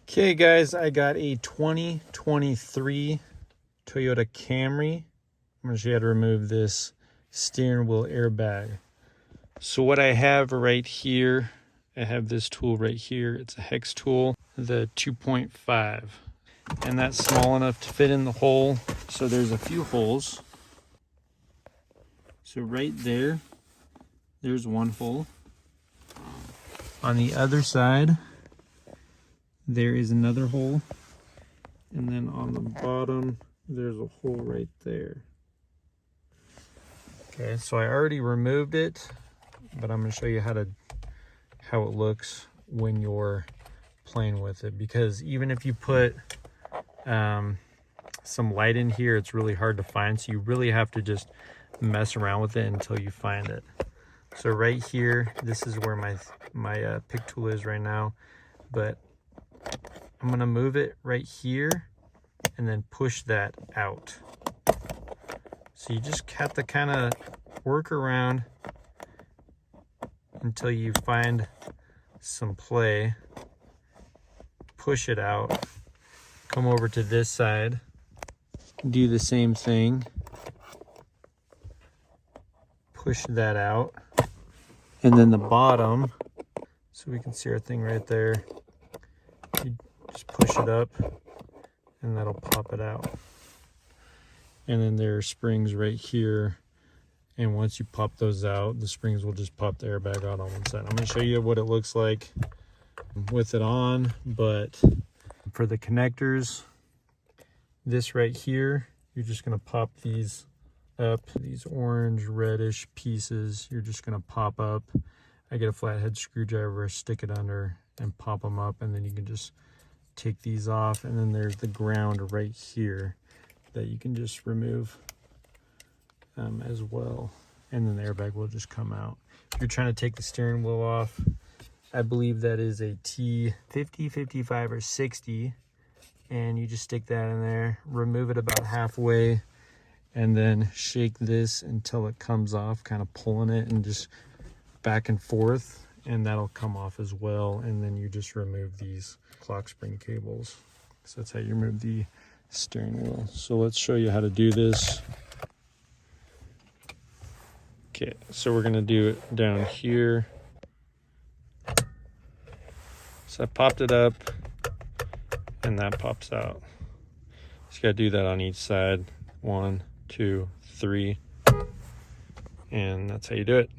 Okay guys, I got a 2023 Toyota Camry. I'm going to show you how to remove this steering wheel airbag. So what I have right here, I have this tool right here. It's a hex tool, the 2.5. And that's small enough to fit in the hole. So there's a few holes. So right there, there's one hole. On the other side, there is another hole, and then on the bottom there's a hole right there. Okay, so I already removed it, but I'm going to show you how it looks when you're playing with it, because even if you put some light in here, it's really hard to find, so you really have to just mess around with it until you find it. So right here, this is where my pick tool is right now, but I'm going to move it right here and then push that out. So you just have to kind of work around until you find some play. Push it out. Come over to this side. Do the same thing. Push that out. And then the bottom, so we can see our thing right there. You just push it up and that'll pop it out. And then there are springs right here, and once you pop those out, the springs will just pop the airbag out on one side. I'm going to show you what it looks like with it on, but for the connectors, this right here, you're just going to pop these up. These orange reddish pieces, you're just going to pop up. I get a flathead screwdriver, stick it under and pop them up, and then you can just take these off. And then there's the ground right here that you can just remove as well, and then the airbag will just come out. If you're trying to take the steering wheel off, I believe that is a T50, 55, or 60, and you just stick that in there, remove it about halfway, and then shake this until it comes off, kind of pulling it and just back and forth, and that'll come off as well. And then you just remove these clock spring cables. So that's how you remove the steering wheel. So let's show you how to do this. Okay, so we're gonna do it down here. So I popped it up and that pops out. Just gotta do that on each side. 1, 2, 3. And that's how you do it.